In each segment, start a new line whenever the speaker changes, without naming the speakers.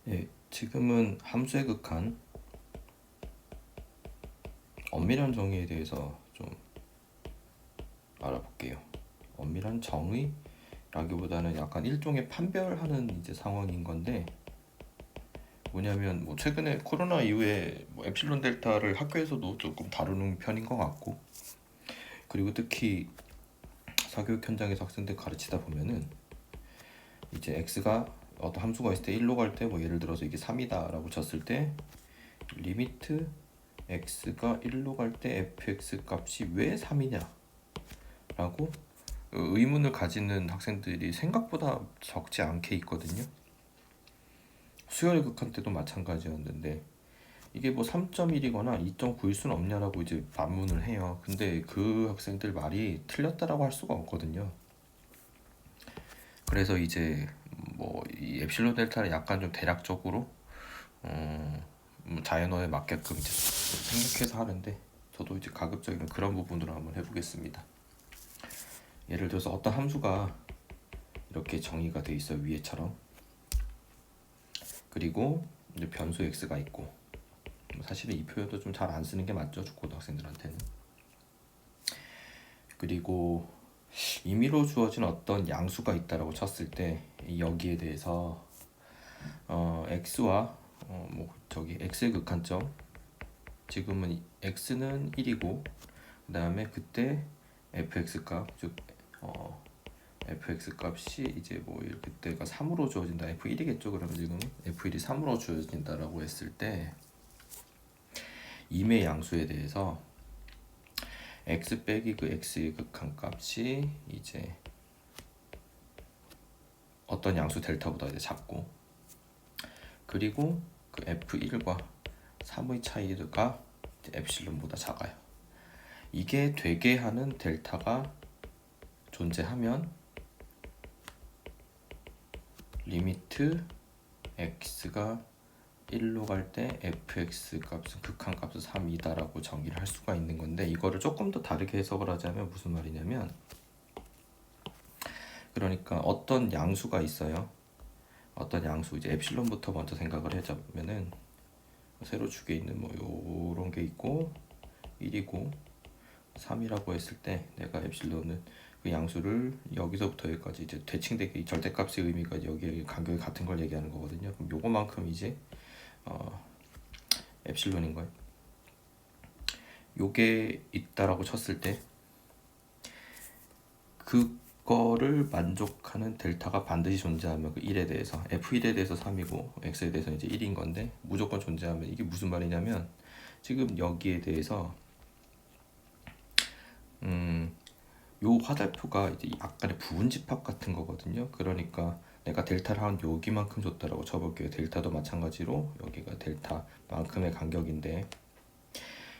예, 지금은 함수의 극한 엄밀한 정의에 대해서 좀 알아볼게요. 엄밀한 정의라기보다는 약간 일종의 판별하는 이제 상황인 건데, 뭐냐면 뭐 최근에 코로나 이후에 뭐 엡실론 델타를 학교에서도 조금 다루는 편인 것 같고, 그리고 특히 사교육 현장에서 학생들 가르치다 보면은 이제 x가 어떤 함수가 있을 때 1로 갈 때 뭐 예를 들어서 이게 3이다라고 쳤을 때 리미트 x가 1로 갈 때 fx 값이 왜 3이냐 라고 의문을 가지는 학생들이 생각보다 적지 않게 있거든요. 수열 극한 때도 마찬가지였는데 이게 뭐 3.1이거나 2.9일 수는 없냐라고 이제 반문을 해요. 근데 그 학생들 말이 틀렸다라고 할 수가 없거든요. 그래서 이제 뭐 이 엡실론 델타를 약간 좀 대략적으로 뭐 자연어에 맞게끔 이제 생각해서 하는데, 저도 이제 가급적이면 그런 부분으로 한번 해보겠습니다. 예를 들어서 어떤 함수가 이렇게 정의가 돼 있어요, 위에처럼. 그리고 이제 변수 x가 있고, 사실은 이 표현도 좀 잘 안 쓰는 게 맞죠, 중고등학생들한테는. 그리고 임의로 주어진 어떤 양수가 있다라고 쳤을 때 여기에 대해서 x와 뭐 저기 x의 극한점, 지금은 x는 1이고 그 다음에 그때 fx 값, 즉 fx 값이 이제 뭐 그때가 3으로 주어진다, f1이겠죠. 그러면 지금 f1이 3으로 주어진다라고 했을 때 임의 양수에 대해서 x 빼기 그 x의 극한 값이 이제 어떤 양수 델타보다 이제 작고, 그리고 그 f1과 3의 차이가 엡실론보다 작아요. 이게 되게 하는 델타가 존재하면 리미트 x가 1로 갈 때 fx 값은 극한 값은 3이다라고 정의를 할 수가 있는 건데, 이거를 조금 더 다르게 해석을 하자면 무슨 말이냐면, 그러니까 어떤 양수가 있어요. 어떤 양수, 이제 엡실론부터 먼저 생각을 해자면은 세로 축에 있는 뭐 요런 게 있고 1이고 3이라고 했을 때 내가 엡실론은 그 양수를 여기서부터 여기까지 이제 대칭되게 절대값의 의미가 여기에 간격이 같은 걸 얘기하는 거거든요. 그럼 요거만큼 이제 엡실론인 거예요. 요게 있다라고 쳤을 때 그거를 만족하는 델타가 반드시 존재하면 그 1에 대해서 f1에 대해서 3이고 x에 대해서 이제 1인 건데 무조건 존재하면, 이게 무슨 말이냐면 지금 여기에 대해서 요 화살표가 이제 약간의 부분집합 같은 거거든요. 그러니까 내가 델타를 한 여기만큼 줬다라고 쳐볼게요. 델타도 마찬가지로 여기가 델타만큼의 간격인데,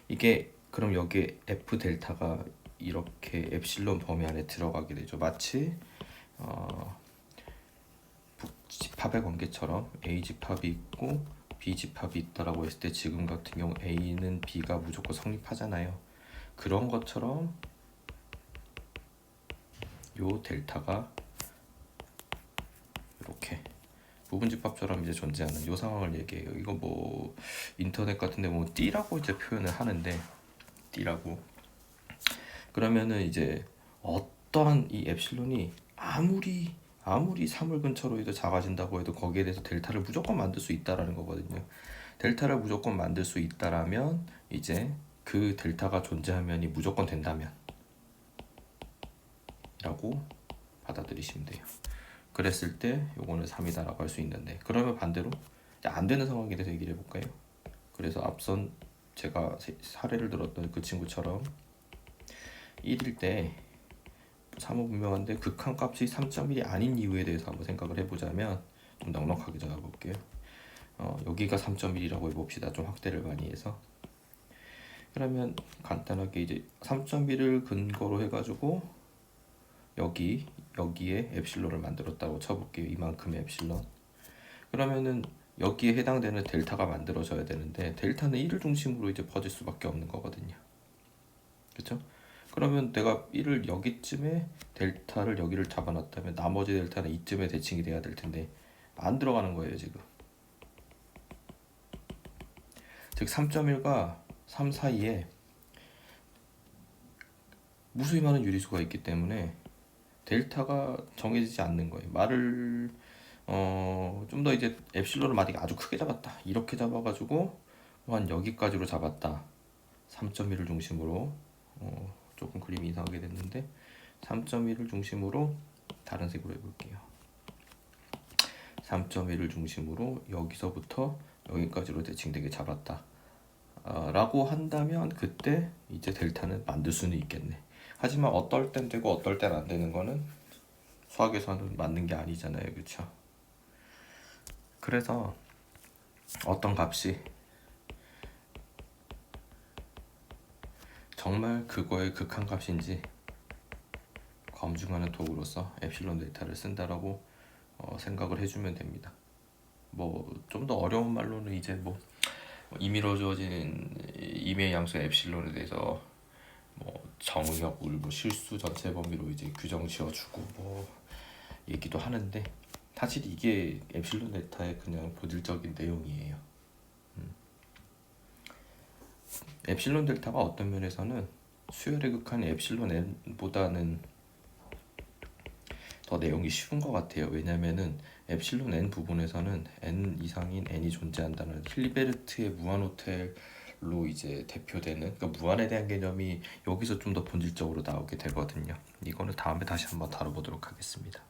이게 그럼 여기에 f 델타가 이렇게 엡실론 범위 안에 들어가게 되죠. 마치 집합의 관계처럼 A 집합이 있고 B 집합이 있다라고 했을 때 지금 같은 경우 A는 B가 무조건 성립하잖아요. 그런 것처럼 요 델타가 이렇게 부분집합처럼 이제 존재하는 요 상황을 얘기해요. 이거 뭐 인터넷 같은데 뭐 D라고 이제 표현을 하는데, D라고 그러면은 이제 어떠한 이 엡실론이 아무리 3을 근처로 해도 작아진다고 해도 거기에 대해서 델타를 무조건 만들 수 있다라는 거거든요. 델타를 무조건 만들 수 있다라면 이제 그 델타가 존재하면이 무조건 된다면 라고 받아들이시면 돼요. 그랬을 때 요거는 3이다라고 할 수 있는데, 그러면 반대로 안 되는 상황에 대해서 얘기를 해볼까요? 그래서 앞선 제가 사례를 들었던 그 친구처럼 1일 때 3은 분명한데 극한 값이 3.1이 아닌 이유에 대해서 한번 생각을 해보자면 좀 넉넉하게 적어볼게요. 여기가 3.1이라고 해봅시다. 좀 확대를 많이 해서. 그러면 간단하게 이제 3.1을 근거로 해가지고 여기에 엡실론을 만들었다고 쳐볼게요. 이만큼의 엡실론. 그러면은 여기에 해당되는 델타가 만들어져야 되는데 델타는 1을 중심으로 이제 퍼질 수밖에 없는 거거든요. 그렇죠? 그러면 내가 1을 여기쯤에 델타를 여기를 잡아놨다면 나머지 델타는 이쯤에 대칭이 돼야 될 텐데 안 들어가는 거예요 지금. 즉 3.1과 3 사이에 무수히 많은 유리수가 있기 때문에 델타가 정해지지 않는 거예요. 말을 좀 더 이제 엡실론을 만약에 아주 크게 잡았다 이렇게 잡아가지고 한 여기까지로 잡았다 3.1을 중심으로 조금 그림이 이상하게 됐는데 3.1을 중심으로 다른 색으로 해볼게요. 3.1을 중심으로 여기서부터 여기까지로 대칭되게 잡았다 라고 한다면 그때 이제 델타는 만들 수는 있겠네. 하지만 어떨 땐 되고 어떨 땐 안 되는 거는 수학에서는 맞는 게 아니잖아요, 그쵸? 그래서 어떤 값이 정말 그거의 극한값인지 검증하는 도구로서 엡실론 델타를 쓴다라고 생각을 해주면 됩니다. 뭐 좀 더 어려운 말로는 이제 뭐 임의로 주어진 임의 양수 엡실론에 대해서 뭐 정의역을 뭐 실수 전체 범위로 이제 규정 지어주고 뭐 얘기도 하는데 사실 이게 엡실론 델타의 그냥 본질적인 내용이에요. 엡실론 델타가 어떤 면에서는 수열의 극한 엡실론 n보다는 더 내용이 쉬운 것 같아요. 왜냐면은 엡실론 n 부분에서는 n 이상인 n이 존재한다는 힐베르트의 무한 호텔로 이제 대표되는 그러니까 무한에 대한 개념이 여기서 좀 더 본질적으로 나오게 되거든요. 이거는 다음에 다시 한번 다뤄보도록 하겠습니다.